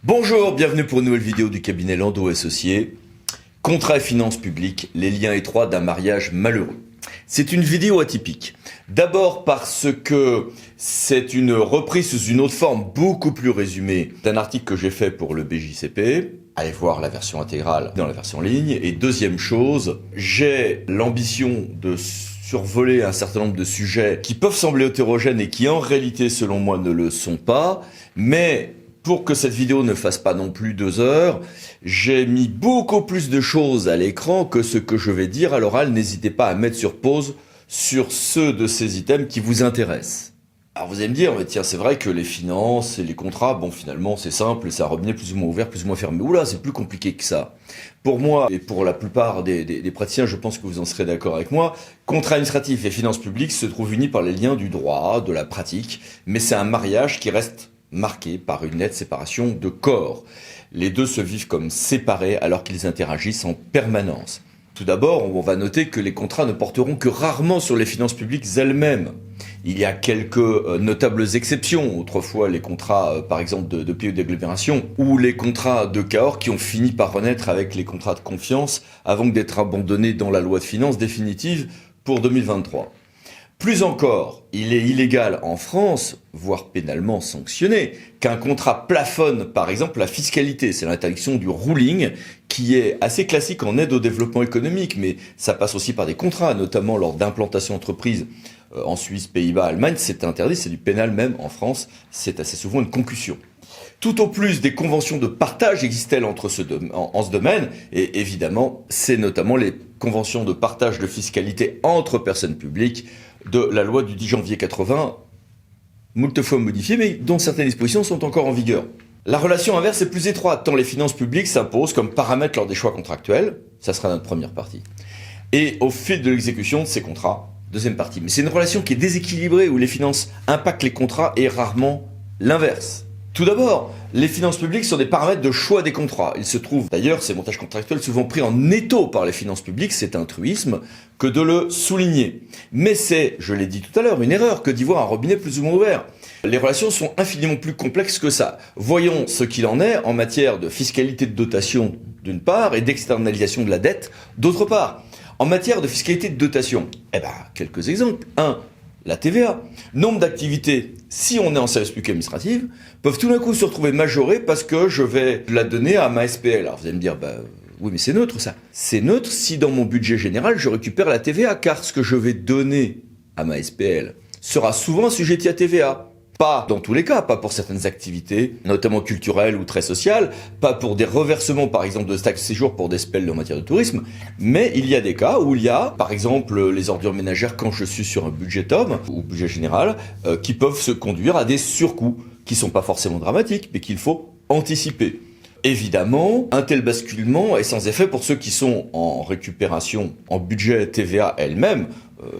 Bonjour, bienvenue pour une nouvelle vidéo du cabinet Landau Associés. Contrat et finances publiques, les liens étroits d'un mariage malheureux. C'est une vidéo atypique. D'abord parce que c'est une reprise sous une autre forme beaucoup plus résumée d'un article que j'ai fait pour le BJCP. Allez voir la version intégrale dans la version ligne. Et deuxième chose, j'ai l'ambition de survoler un certain nombre de sujets qui peuvent sembler hétérogènes et qui en réalité selon moi ne le sont pas, mais pour que cette vidéo ne fasse pas non plus 2 heures, j'ai mis beaucoup plus de choses à l'écran que ce que je vais dire à l'oral. N'hésitez pas à mettre sur pause sur ceux de ces items qui vous intéressent. Alors vous allez me dire, mais tiens, c'est vrai que les finances et les contrats, bon finalement c'est simple, c'est un robinet plus ou moins ouvert, plus ou moins fermé. Oula, c'est plus compliqué que ça. Pour moi, et pour la plupart des praticiens, je pense que vous en serez d'accord avec moi, contrat administratif et finances publiques se trouvent unis par les liens du droit, de la pratique, mais c'est un mariage qui reste marqué par une nette séparation de corps. Les deux se vivent comme séparés alors qu'ils interagissent en permanence. Tout d'abord, on va noter que les contrats ne porteront que rarement sur les finances publiques elles-mêmes. Il y a quelques notables exceptions. Autrefois, les contrats, par exemple, de PE d'agglomération ou les contrats de Cahors qui ont fini par renaître avec les contrats de confiance avant d'être abandonnés dans la loi de finances définitive pour 2023. Plus encore, il est illégal en France, voire pénalement sanctionné, qu'un contrat plafonne par exemple la fiscalité. C'est l'interdiction du ruling qui est assez classique en aide au développement économique, mais ça passe aussi par des contrats, notamment lors d'implantation d'entreprises en Suisse, Pays-Bas, Allemagne. C'est interdit, c'est du pénal même en France, c'est assez souvent une concussion. Tout au plus, des conventions de partage existent-elles en ce domaine, et évidemment, c'est notamment les conventions de partage de fiscalité entre personnes publiques de la loi du 10 janvier 80, moult fois modifiée, mais dont certaines dispositions sont encore en vigueur. La relation inverse est plus étroite, tant les finances publiques s'imposent comme paramètre lors des choix contractuels, ça sera notre première partie, et au fil de l'exécution de ces contrats, deuxième partie. Mais c'est une relation qui est déséquilibrée, où les finances impactent les contrats et rarement l'inverse. Tout d'abord, les finances publiques sont des paramètres de choix des contrats. Il se trouve d'ailleurs ces montages contractuels souvent pris en étau par les finances publiques, c'est un truisme que de le souligner. Mais c'est, je l'ai dit tout à l'heure, une erreur que d'y voir un robinet plus ou moins ouvert. Les relations sont infiniment plus complexes que ça. Voyons ce qu'il en est en matière de fiscalité de dotation d'une part et d'externalisation de la dette d'autre part. En matière de fiscalité de dotation, quelques exemples. 1. La TVA. Nombre d'activités, si on est en service public administratif, peuvent tout d'un coup se retrouver majorées parce que je vais la donner à ma SPL. Alors vous allez me dire, oui mais c'est neutre ça. C'est neutre si dans mon budget général je récupère la TVA, car ce que je vais donner à ma SPL sera souvent assujetti à TVA. Pas dans tous les cas, pas pour certaines activités, notamment culturelles ou très sociales, pas pour des reversements par exemple de taxes de séjour pour des SPL en matière de tourisme, mais il y a des cas où il y a par exemple les ordures ménagères quand je suis sur un budget homme ou budget général qui peuvent se conduire à des surcoûts qui sont pas forcément dramatiques mais qu'il faut anticiper. Évidemment, un tel basculement est sans effet pour ceux qui sont en récupération en budget TVA elle-même,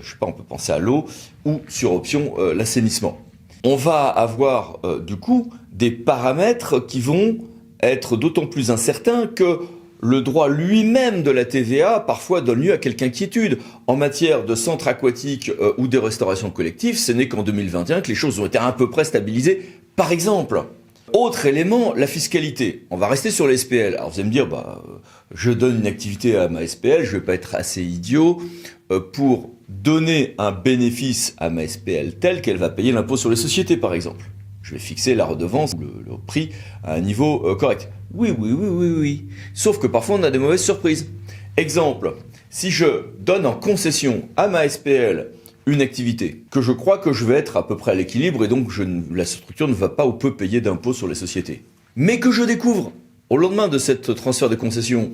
je sais pas, on peut penser à l'eau ou sur option l'assainissement. On va avoir du coup des paramètres qui vont être d'autant plus incertains que le droit lui-même de la TVA parfois donne lieu à quelque inquiétude. En matière de centres aquatiques ou de restauration collective, ce n'est qu'en 2021 que les choses ont été à peu près stabilisées. Par exemple, autre élément, la fiscalité. On va rester sur les SPL. Alors vous allez me dire, je donne une activité à ma SPL, je vais pas être assez idiot pour donner un bénéfice à ma SPL tel qu'elle va payer l'impôt sur les sociétés, par exemple. Je vais fixer la redevance, le prix à un niveau correct. Oui. Sauf que parfois on a des mauvaises surprises. Exemple, si je donne en concession à ma SPL une activité que je crois que je vais être à peu près à l'équilibre et donc la structure ne va pas ou peu payer d'impôt sur les sociétés, mais que je découvre au lendemain de cette transfert de concession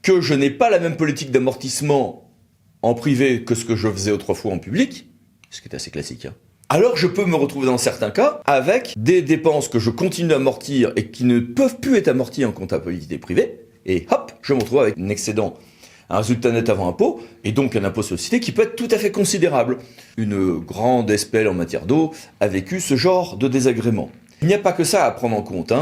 que je n'ai pas la même politique d'amortissement en privé que ce que je faisais autrefois en public, ce qui est assez classique, alors je peux me retrouver dans certains cas avec des dépenses que je continue à amortir et qui ne peuvent plus être amorties en comptabilité privée, et hop, je me retrouve avec un excédent, un résultat net avant impôt, et donc un impôt sur les sociétés qui peut être tout à fait considérable. Une grande SPL en matière d'eau a vécu ce genre de désagrément. Il n'y a pas que ça à prendre en compte.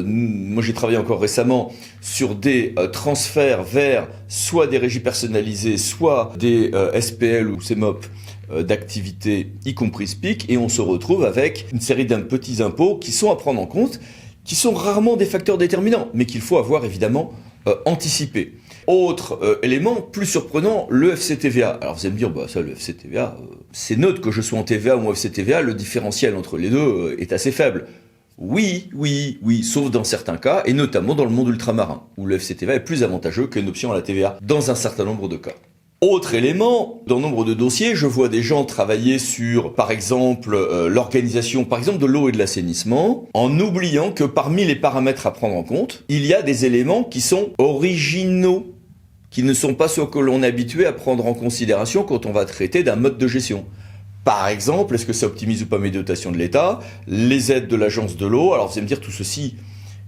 Moi, j'ai travaillé encore récemment sur des transferts vers soit des régies personnalisées, soit des SPL ou CMOP d'activités, y compris SPIC, et on se retrouve avec une série de petits impôts qui sont à prendre en compte, qui sont rarement des facteurs déterminants, mais qu'il faut avoir évidemment anticipé. Autre élément plus surprenant, le FCTVA. Alors vous allez me dire, bah ça, le FCTVA, c'est neutre que je sois en TVA ou en FCTVA, le différentiel entre les deux est assez faible. Oui, sauf dans certains cas, et notamment dans le monde ultramarin, où le FCTVA est plus avantageux qu'une option à la TVA, dans un certain nombre de cas. Autre élément, dans nombre de dossiers, je vois des gens travailler sur, par exemple, l'organisation, par exemple, de l'eau et de l'assainissement, en oubliant que parmi les paramètres à prendre en compte, il y a des éléments qui sont originaux, qui ne sont pas ceux que l'on est habitué à prendre en considération quand on va traiter d'un mode de gestion. Par exemple, est-ce que ça optimise ou pas mes dotations de l'État, les aides de l'agence de l'eau? Alors vous allez me dire, tout ceci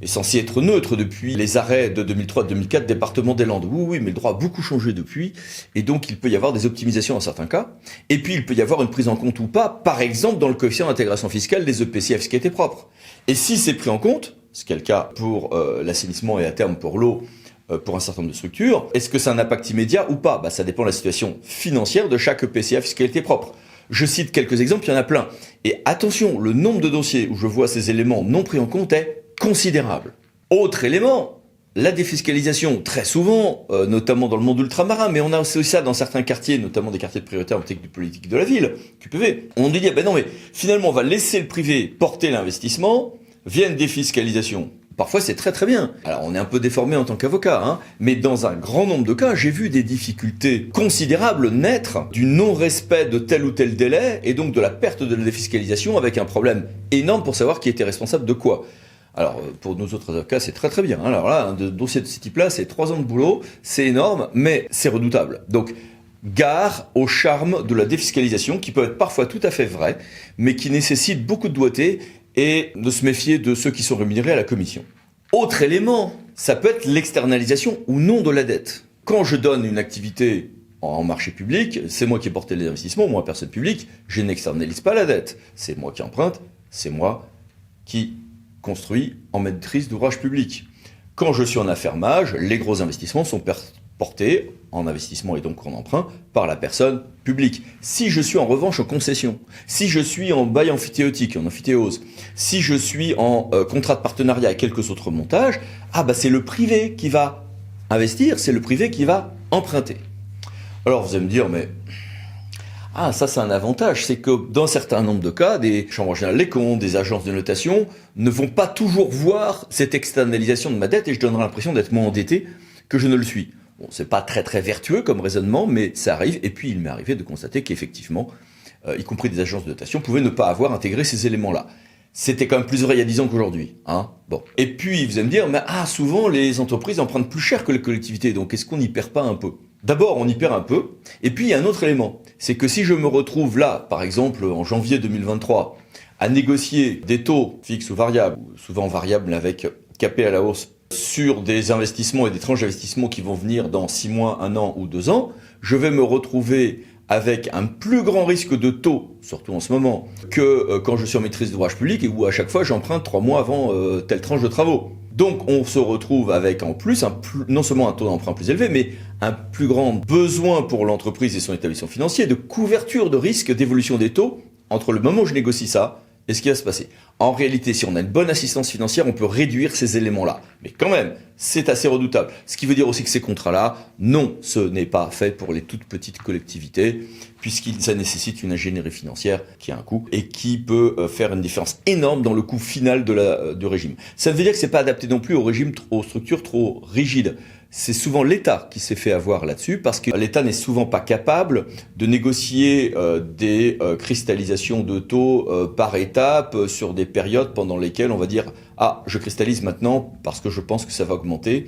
est censé être neutre depuis les arrêts de 2003-2004, département des Landes. Oui, mais le droit a beaucoup changé depuis, et donc il peut y avoir des optimisations dans certains cas, et puis il peut y avoir une prise en compte ou pas, par exemple dans le coefficient d'intégration fiscale des EPCF, ce qui était propre. Et si c'est pris en compte, ce qui est le cas pour l'assainissement et à terme pour l'eau, pour un certain nombre de structures, est-ce que ça a un impact immédiat ou pas? Ça dépend de la situation financière de chaque EPCF fiscalité propre. Je cite quelques exemples, il y en a plein. Et attention, le nombre de dossiers où je vois ces éléments non pris en compte est considérable. Autre élément, la défiscalisation. Très souvent, notamment dans le monde ultramarin, mais on a aussi ça dans certains quartiers, notamment des quartiers de priorité en technique politique de la ville, QPV. On nous dit, non mais finalement on va laisser le privé porter l'investissement, via une défiscalisation. Parfois c'est très bien. Alors on est un peu déformé en tant qu'avocat, mais dans un grand nombre de cas, j'ai vu des difficultés considérables naître du non-respect de tel ou tel délai et donc de la perte de la défiscalisation avec un problème énorme pour savoir qui était responsable de quoi. Alors pour nos autres avocats c'est très bien. Alors là, un dossier de ce type-là, c'est 3 ans de boulot, c'est énorme, mais c'est redoutable. Donc gare au charme de la défiscalisation qui peut être parfois tout à fait vrai, mais qui nécessite beaucoup de doigté et de se méfier de ceux qui sont rémunérés à la commission. Autre élément, ça peut être l'externalisation ou non de la dette. Quand je donne une activité en marché public, c'est moi qui ai porté les investissements, moi personne publique, je n'externalise pas la dette. C'est moi qui emprunte, c'est moi qui construis en maîtrise d'ouvrage public. Quand je suis en affermage, les gros investissements sont portés en investissement et donc en emprunt par la personne publique. Si je suis en revanche en concession, si je suis en bail amphithéotique, en amphithéose, si je suis en contrat de partenariat et quelques autres montages, c'est le privé qui va investir, c'est le privé qui va emprunter. Alors vous allez me dire, mais ça c'est un avantage, c'est que dans un certain nombre de cas, des chambres générales des comptes, des agences de notation ne vont pas toujours voir cette externalisation de ma dette et je donnerai l'impression d'être moins endetté que je ne le suis. Bon, c'est pas très vertueux comme raisonnement, mais ça arrive. Et puis il m'est arrivé de constater qu'effectivement, y compris des agences de notation, pouvaient ne pas avoir intégré ces éléments-là. C'était quand même plus vrai il y a 10 ans qu'aujourd'hui. Bon. Et puis vous allez me dire, mais souvent les entreprises empruntent plus cher que les collectivités, donc est-ce qu'on n'y perd pas un peu? D'abord, on y perd un peu. Et puis il y a un autre élément, c'est que si je me retrouve là, par exemple en janvier 2023, à négocier des taux fixes ou variables, souvent variables avec capé à la hausse, sur des investissements et des tranches d'investissement qui vont venir dans 6 mois, 1 an ou 2 ans, je vais me retrouver avec un plus grand risque de taux, surtout en ce moment, que quand je suis en maîtrise d'ouvrage public et où à chaque fois j'emprunte 3 mois avant telle tranche de travaux. Donc on se retrouve avec en plus non seulement un taux d'emprunt plus élevé, mais un plus grand besoin pour l'entreprise et son établissement financier de couverture de risque d'évolution des taux entre le moment où je négocie ça et ce qui va se passer. En réalité, si on a une bonne assistance financière, on peut réduire ces éléments-là. Mais quand même, c'est assez redoutable. Ce qui veut dire aussi que ces contrats-là, non, ce n'est pas fait pour les toutes petites collectivités, ça nécessite une ingénierie financière qui a un coût et qui peut faire une différence énorme dans le coût final du régime. Ça veut dire que c'est pas adapté non plus aux structures trop rigides. C'est souvent l'État qui s'est fait avoir là-dessus parce que l'État n'est souvent pas capable de négocier des cristallisations de taux par étape sur des périodes pendant lesquelles on va dire je cristallise maintenant parce que je pense que ça va augmenter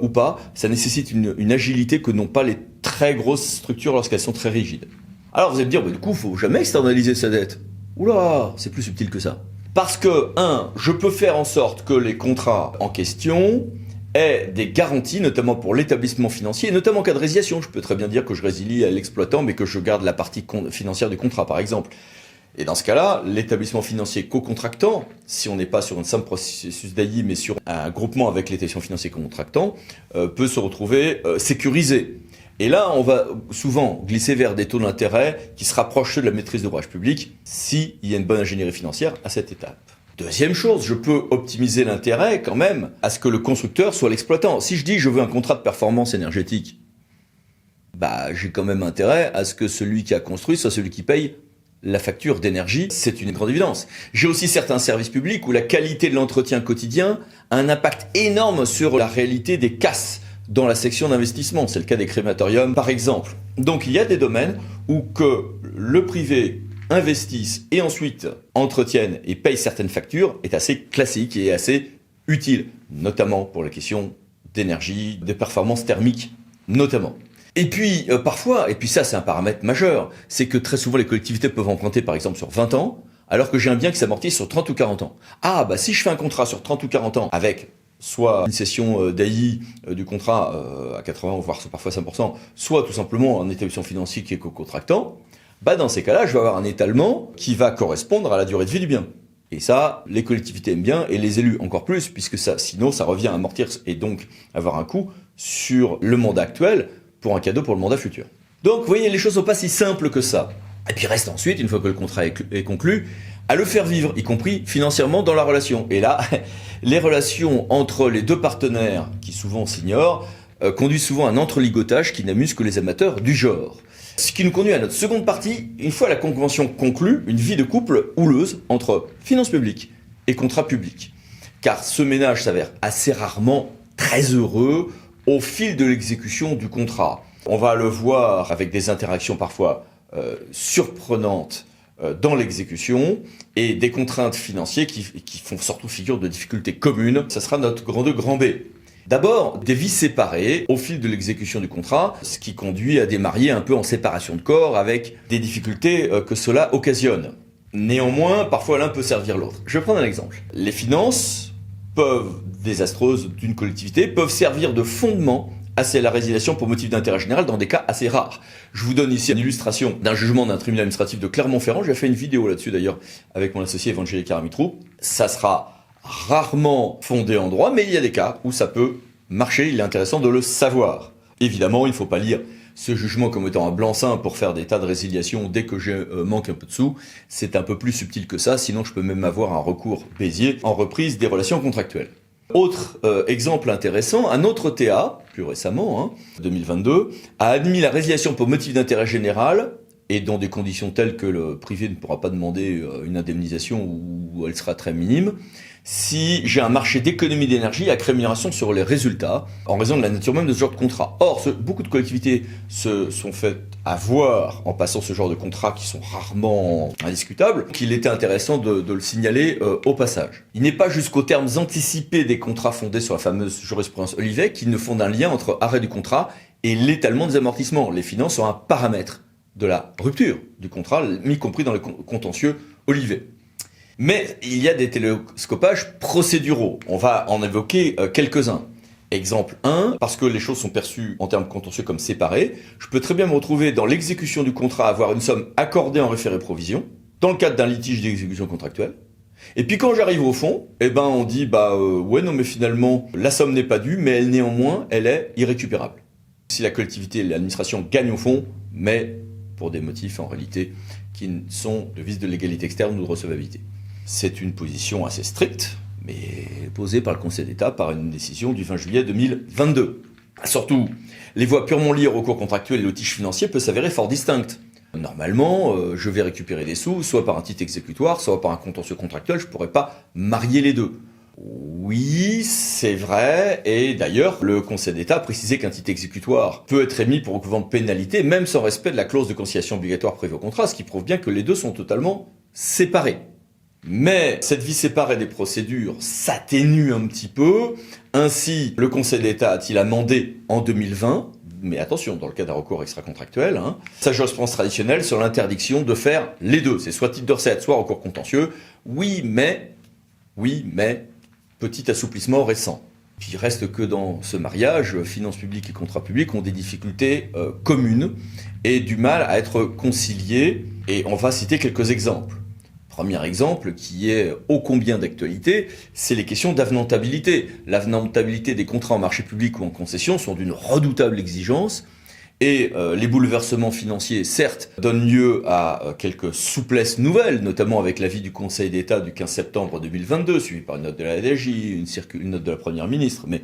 ou pas. Ça nécessite une agilité que n'ont pas les très grosses structures lorsqu'elles sont très rigides. Alors vous allez me dire, du coup, faut jamais externaliser sa dette. Oula, c'est plus subtil que ça. Parce que, je peux faire en sorte que les contrats en question aient des garanties, notamment pour l'établissement financier, et notamment en cas de résiliation. Je peux très bien dire que je résilie à l'exploitant, mais que je garde la partie financière du contrat, par exemple. Et dans ce cas-là, l'établissement financier co-contractant, si on n'est pas sur un simple processus d'AI, mais sur un groupement avec l'établissement financier co-contractant, peut se retrouver sécurisé. Et là, on va souvent glisser vers des taux d'intérêt qui se rapprochent de la maîtrise d'ouvrage public s'il y a une bonne ingénierie financière à cette étape. Deuxième chose, je peux optimiser l'intérêt quand même à ce que le constructeur soit l'exploitant. Si je dis je veux un contrat de performance énergétique, j'ai quand même intérêt à ce que celui qui a construit soit celui qui paye la facture d'énergie. C'est une grande évidence. J'ai aussi certains services publics où la qualité de l'entretien quotidien a un impact énorme sur la réalité des casses dans la section d'investissement. C'est le cas des crématoriums par exemple. Donc il y a des domaines où que le privé investisse et ensuite entretiennent et payent certaines factures est assez classique et assez utile, notamment pour les questions d'énergie, de performance thermique notamment. Et puis parfois, et puis ça c'est un paramètre majeur, c'est que très souvent les collectivités peuvent emprunter par exemple sur 20 ans, alors que j'ai un bien qui s'amortisse sur 30 ou 40 ans. Si je fais un contrat sur 30 ou 40 ans avec soit une cession d'AI du contrat à 80 voire parfois 5%, soit tout simplement un établissement financier qui est co-contractant, dans ces cas-là, je vais avoir un étalement qui va correspondre à la durée de vie du bien. Et ça, les collectivités aiment bien et les élus encore plus, puisque sinon ça revient à amortir et donc avoir un coût sur le mandat actuel pour un cadeau pour le mandat futur. Donc vous voyez, les choses sont pas si simples que ça. Et puis reste ensuite, une fois que le contrat est conclu, à le faire vivre, y compris financièrement dans la relation. Et là, les relations entre les deux partenaires, qui souvent s'ignorent, conduisent souvent à un entreligotage qui n'amuse que les amateurs du genre. Ce qui nous conduit à notre seconde partie, une fois la convention conclue, une vie de couple houleuse entre finances publiques et contrats publics. Car ce ménage s'avère assez rarement très heureux au fil de l'exécution du contrat. On va le voir avec des interactions parfois surprenantes dans l'exécution et des contraintes financières qui font surtout figure de difficultés communes. Ça sera notre grand B. D'abord, des vies séparées au fil de l'exécution du contrat, ce qui conduit à des mariés un peu en séparation de corps avec des difficultés que cela occasionne. Néanmoins, parfois l'un peut servir l'autre. Je vais prendre un exemple. Les finances désastreuses d'une collectivité peuvent servir de fondement à la résiliation pour motif d'intérêt général dans des cas assez rares. Je vous donne ici une illustration d'un jugement d'un tribunal administratif de Clermont-Ferrand. J'ai fait une vidéo là-dessus d'ailleurs avec mon associé Evangélique Aramitrou. Ça sera rarement fondé en droit, mais il y a des cas où ça peut marcher, il est intéressant de le savoir. Évidemment, il ne faut pas lire ce jugement comme étant un blanc-seing pour faire des tas de résiliations dès que je manque un peu de sous. C'est un peu plus subtil que ça, sinon je peux même avoir un recours Bézier en reprise des relations contractuelles. Autre exemple intéressant, un autre TA, plus récemment, 2022, a admis la résiliation pour motif d'intérêt général et dans des conditions telles que le privé ne pourra pas demander une indemnisation ou elle sera très minime, si j'ai un marché d'économie d'énergie avec rémunération sur les résultats, en raison de la nature même de ce genre de contrat. Or, beaucoup de collectivités se sont faites avoir en passant ce genre de contrats qui sont rarement indiscutables, qu'il était intéressant de le signaler au passage. Il n'est pas jusqu'aux termes anticipés des contrats fondés sur la fameuse jurisprudence Olivet qui ne font un lien entre arrêt du contrat et l'étalement des amortissements. Les finances sont un paramètre de la rupture du contrat, y compris dans le contentieux Olivet. Mais il y a des télescopages procéduraux. On va en évoquer quelques-uns. Exemple 1, parce que les choses sont perçues en termes contentieux comme séparées, je peux très bien me retrouver dans l'exécution du contrat à avoir une somme accordée en référé provision, dans le cadre d'un litige d'exécution contractuelle. Et puis quand j'arrive au fond, on dit ouais non mais finalement la somme n'est pas due, mais néanmoins elle est irrécupérable. Si la collectivité et l'administration gagnent au fond, mais pour des motifs en réalité qui sont de vice de légalité externe ou de recevabilité. C'est une position assez stricte, mais posée par le Conseil d'État par une décision du 20 juillet 2022. Surtout, les voies purement liées au recours contractuel et au litige financier peuvent s'avérer fort distinctes. Normalement, je vais récupérer des sous, soit par un titre exécutoire, soit par un contentieux contractuel, je ne pourrais pas marier les deux. Oui, c'est vrai, et d'ailleurs, le Conseil d'État a précisé qu'un titre exécutoire peut être émis pour recouvrement de pénalité, même sans respect de la clause de conciliation obligatoire prévue au contrat, ce qui prouve bien que les deux sont totalement séparés. Mais cette vie séparée des procédures s'atténue un petit peu. Ainsi, le Conseil d'État a-t-il amendé en 2020, mais attention, dans le cas d'un recours extra-contractuel, sa jurisprudence traditionnelle sur l'interdiction de faire les deux. C'est soit titre de recette, soit recours contentieux. Oui, mais, petit assouplissement récent. Puis il reste que dans ce mariage, finances publiques et contrats publics ont des difficultés communes et du mal à être conciliés. Et on va citer quelques exemples. Premier exemple qui est ô combien d'actualité, c'est les questions d'avenantabilité. L'avenantabilité des contrats en marché public ou en concession sont d'une redoutable exigence Et les bouleversements financiers, certes, donnent lieu à quelques souplesses nouvelles, notamment avec l'avis du Conseil d'État du 15 septembre 2022, suivi par une note de la DGI, une note de la Première ministre. Mais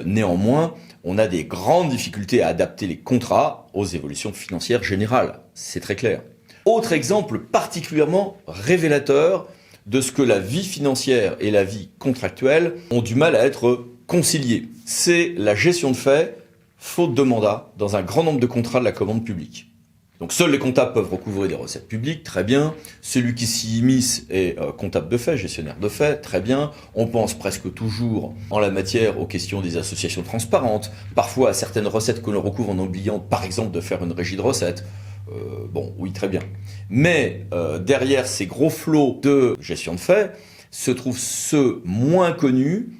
néanmoins, on a des grandes difficultés à adapter les contrats aux évolutions financières générales. C'est très clair. Autre exemple particulièrement révélateur de ce que la vie financière et la vie contractuelle ont du mal à être conciliées. C'est la gestion de fait, faute de mandat, dans un grand nombre de contrats de la commande publique. Donc seuls les comptables peuvent recouvrer des recettes publiques, très bien. Celui qui s'y immisce est comptable de fait, gestionnaire de fait, très bien. On pense presque toujours en la matière aux questions des associations transparentes, parfois à certaines recettes que l'on recouvre en oubliant par exemple de faire une régie de recettes. Bon, oui, très bien. Mais derrière ces gros flots de gestion de fait se trouvent ceux moins connus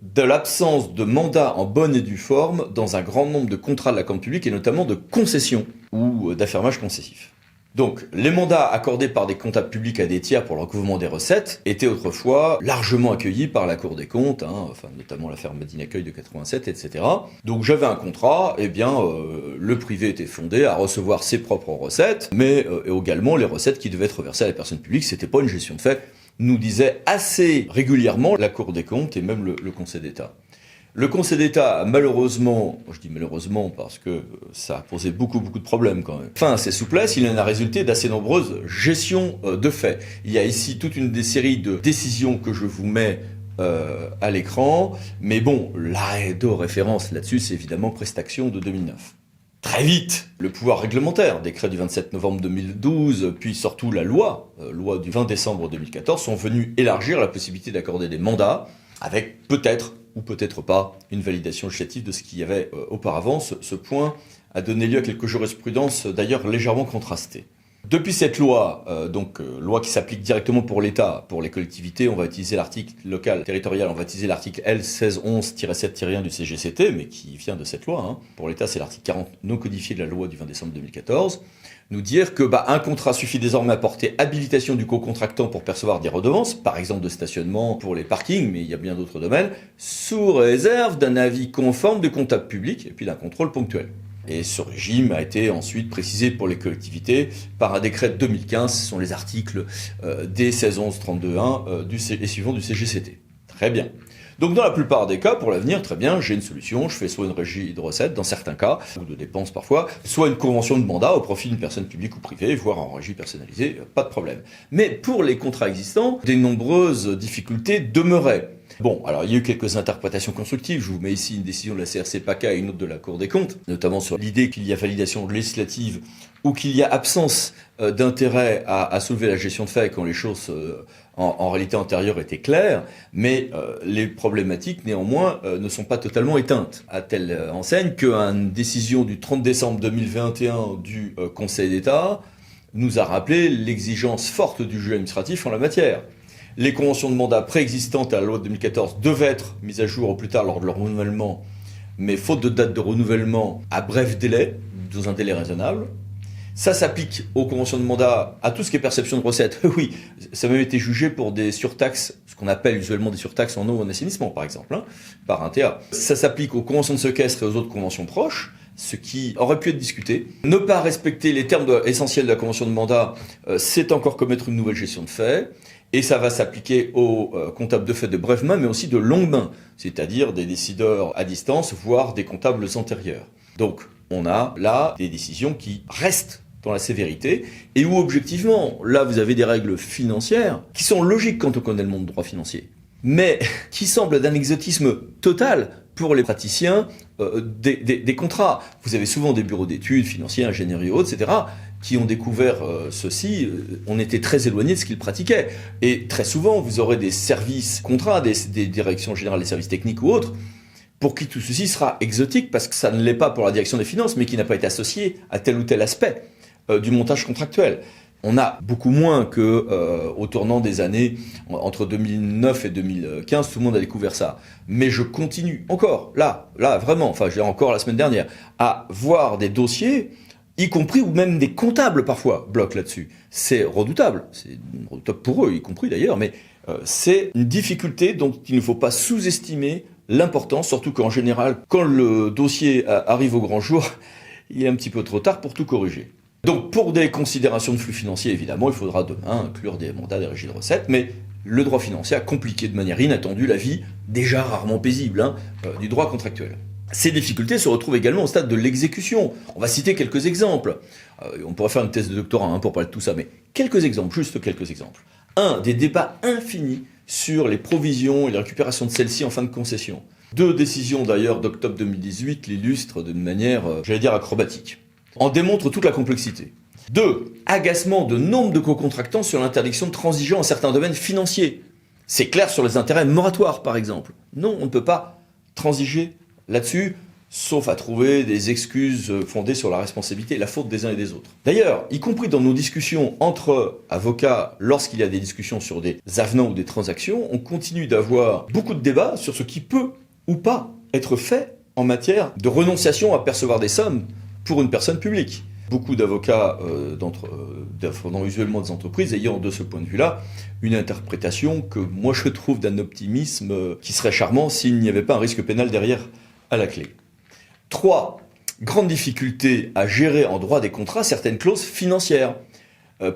de l'absence de mandat en bonne et due forme dans un grand nombre de contrats de la commande publique et notamment de concessions ou d'affermage concessif. Donc, les mandats accordés par des comptables publics à des tiers pour le recouvrement des recettes étaient autrefois largement accueillis par la Cour des comptes, enfin, notamment l'affaire Medine Accueil de 87, etc. Donc, j'avais un contrat, le privé était fondé à recevoir ses propres recettes, mais également les recettes qui devaient être versées à la personne publique. C'était pas une gestion de fait, nous disait assez régulièrement la Cour des comptes et même le Conseil d'État. Le Conseil d'État, malheureusement, je dis malheureusement parce que ça a posé beaucoup de problèmes quand même. Enfin, ces souplesses, il en a résulté d'assez nombreuses gestions de faits. Il y a ici toute une série de décisions que je vous mets à l'écran, mais bon, la de référence là-dessus, c'est évidemment Prestaction de 2009. Très vite, le pouvoir réglementaire, décret du 27 novembre 2012, puis surtout la loi du 20 décembre 2014, sont venus élargir la possibilité d'accorder des mandats avec peut-être ou peut-être pas une validation législative de ce qu'il y avait auparavant. Ce point a donné lieu à quelques jurisprudences d'ailleurs légèrement contrastées. Depuis cette loi, loi qui s'applique directement pour l'État, pour les collectivités, on va utiliser l'article local, territorial, on va utiliser l'article L 1611-7-1 du CGCT, mais qui vient de cette loi. Pour l'État, c'est l'article 40 non codifié de la loi du 20 décembre 2014. Nous dire que un contrat suffit désormais à porter habilitation du co-contractant pour percevoir des redevances, par exemple de stationnement pour les parkings, mais il y a bien d'autres domaines, sous réserve d'un avis conforme du comptable public et puis d'un contrôle ponctuel. Et ce régime a été ensuite précisé pour les collectivités par un décret de 2015, ce sont les articles D 1611-32-1 et suivants du CGCT. Très bien. Donc dans la plupart des cas, pour l'avenir, très bien, j'ai une solution, je fais soit une régie de recettes dans certains cas, ou de dépenses parfois, soit une convention de mandat au profit d'une personne publique ou privée, voire en régie personnalisée, pas de problème. Mais pour les contrats existants, de nombreuses difficultés demeuraient. Bon, alors il y a eu quelques interprétations constructives, je vous mets ici une décision de la CRC PACA et une autre de la Cour des comptes, notamment sur l'idée qu'il y a validation législative ou qu'il y a absence d'intérêt à soulever la gestion de fait quand les choses en réalité antérieure étaient claires, mais les problématiques néanmoins ne sont pas totalement éteintes, à telle enseigne qu'une décision du 30 décembre 2021 du Conseil d'État nous a rappelé l'exigence forte du juge administratif en la matière. Les conventions de mandat préexistantes à la loi de 2014 devaient être mises à jour au plus tard lors de leur renouvellement, mais faute de date de renouvellement à bref délai, dans un délai raisonnable. Ça s'applique aux conventions de mandat, à tout ce qui est perception de recettes. Oui, ça a même été jugé pour des surtaxes, ce qu'on appelle usuellement des surtaxes en eau ou en assainissement par exemple, par un TA. Ça s'applique aux conventions de séquestre et aux autres conventions proches, ce qui aurait pu être discuté. Ne pas respecter les termes essentiels de la convention de mandat, c'est encore commettre une nouvelle gestion de fait. Et ça va s'appliquer aux comptables de fait de brève main, mais aussi de longue main, c'est-à-dire des décideurs à distance, voire des comptables antérieurs. Donc, on a là des décisions qui restent dans la sévérité, et où objectivement, là vous avez des règles financières qui sont logiques quand on connaît le monde du droit financier, mais qui semblent d'un exotisme total pour les praticiens des contrats. Vous avez souvent des bureaux d'études financiers, ingénierie haute, etc., qui ont découvert ceci, on était très éloigné de ce qu'ils pratiquaient. Et très souvent, vous aurez des services contrats, des directions générales des services techniques ou autres, pour qui tout ceci sera exotique, parce que ça ne l'est pas pour la direction des finances, mais qui n'a pas été associé à tel ou tel aspect du montage contractuel. On a beaucoup moins que au tournant des années entre 2009 et 2015, tout le monde a découvert ça. Mais je continue encore, là vraiment, enfin j'ai encore la semaine dernière, à voir des dossiers, y compris ou même des comptables parfois bloquent là-dessus. C'est redoutable pour eux, y compris d'ailleurs, mais c'est une difficulté dont il ne faut pas sous-estimer l'importance, surtout qu'en général, quand le dossier arrive au grand jour, il est un petit peu trop tard pour tout corriger. Donc pour des considérations de flux financiers, évidemment, il faudra demain inclure des mandats, des régies de recettes, mais le droit financier a compliqué de manière inattendue la vie, déjà rarement paisible, du droit contractuel. Ces difficultés se retrouvent également au stade de l'exécution. On va citer quelques exemples. On pourrait faire une thèse de doctorat pour parler de tout ça, mais quelques exemples, juste quelques exemples. 1. Des débats infinis sur les provisions et les récupérations de celles-ci en fin de concession. 2 décisions d'ailleurs d'octobre 2018 l'illustrent d'une manière, acrobatique. En démontre toute la complexité. 2. Agacement de nombre de co-contractants sur l'interdiction de transiger en certains domaines financiers. C'est clair sur les intérêts moratoires, par exemple. Non, on ne peut pas transiger là-dessus, sauf à trouver des excuses fondées sur la responsabilité et la faute des uns et des autres. D'ailleurs, y compris dans nos discussions entre avocats, lorsqu'il y a des discussions sur des avenants ou des transactions, on continue d'avoir beaucoup de débats sur ce qui peut ou pas être fait en matière de renonciation à percevoir des sommes pour une personne publique. Beaucoup d'avocats défendant usuellement des entreprises ayant de ce point de vue-là une interprétation que moi je trouve d'un optimisme qui serait charmant s'il n'y avait pas un risque pénal derrière à la clé. 3. Grande difficulté à gérer en droit des contrats certaines clauses financières.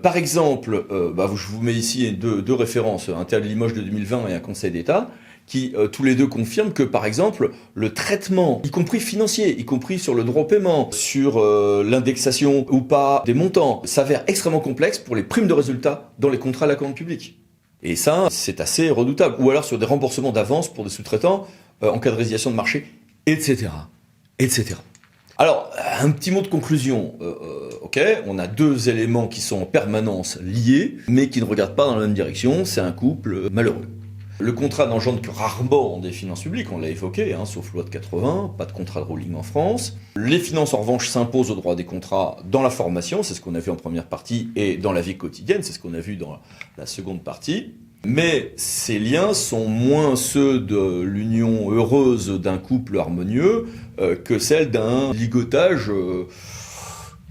Par exemple, je vous mets ici deux références, un tel Limoges de 2020 et un Conseil d'État, qui tous les deux confirment que, par exemple, le traitement, y compris financier, y compris sur le droit au paiement, sur l'indexation ou pas des montants, s'avère extrêmement complexe pour les primes de résultats dans les contrats à la commande publique. Et ça, c'est assez redoutable. Ou alors sur des remboursements d'avance pour des sous-traitants, en cas de résiliation de marché, etc. etc. Alors, un petit mot de conclusion. On a 2 éléments qui sont en permanence liés, mais qui ne regardent pas dans la même direction. C'est un couple malheureux. Le contrat n'engendre que rarement des finances publiques, on l'a évoqué, sauf loi de 80, pas de contrat de ruling en France. Les finances, en revanche, s'imposent au droit des contrats dans la formation, c'est ce qu'on a vu en première partie, et dans la vie quotidienne, c'est ce qu'on a vu dans la seconde partie. Mais ces liens sont moins ceux de l'union heureuse d'un couple harmonieux que celle d'un ligotage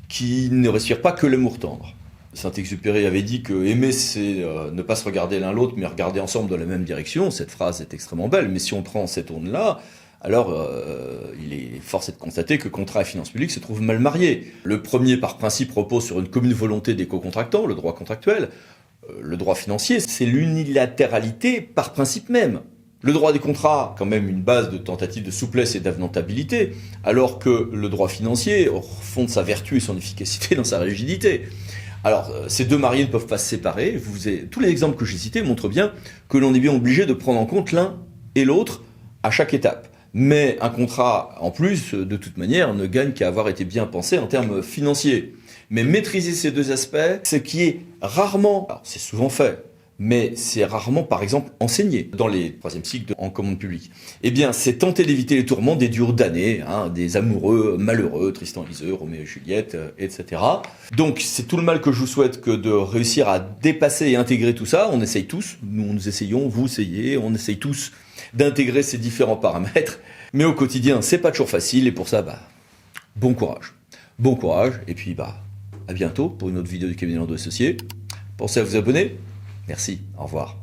qui ne respire pas que l'amour tendre. Saint-Exupéry avait dit que aimer, c'est ne pas se regarder l'un l'autre, mais regarder ensemble dans la même direction. Cette phrase est extrêmement belle, mais si on prend cette onde-là, alors il est force de constater que contrat et finances publiques se trouvent mal mariés. Le premier, par principe, repose sur une commune volonté des co-contractants, le droit contractuel. Le droit financier, c'est l'unilatéralité par principe même. Le droit des contrats, quand même une base de tentative de souplesse et d'avenantabilité, alors que le droit financier fonde sa vertu et son efficacité dans sa rigidité. Alors, ces deux mariés ne peuvent pas se séparer. Tous les exemples que j'ai cités montrent bien que l'on est bien obligé de prendre en compte l'un et l'autre à chaque étape. Mais un contrat, en plus, de toute manière, ne gagne qu'à avoir été bien pensé en termes financiers. Mais maîtriser ces 2 aspects, ce qui est rarement, alors c'est souvent fait, mais c'est rarement, par exemple, enseigné dans les 3e cycles en commande publique. Eh bien, c'est tenter d'éviter les tourments des duos damnés, des amoureux malheureux, Tristan et Iseult, Roméo et Juliette, etc. Donc, c'est tout le mal que je vous souhaite que de réussir à dépasser et intégrer tout ça. On essaye tous, nous essayons, vous essayez, on essaye tous d'intégrer ces différents paramètres. Mais au quotidien, c'est pas toujours facile, et pour ça, bon courage. Bon courage, et puis, à bientôt pour une autre vidéo du cabinet Landau & Associés. Pensez à vous abonner. Merci, au revoir.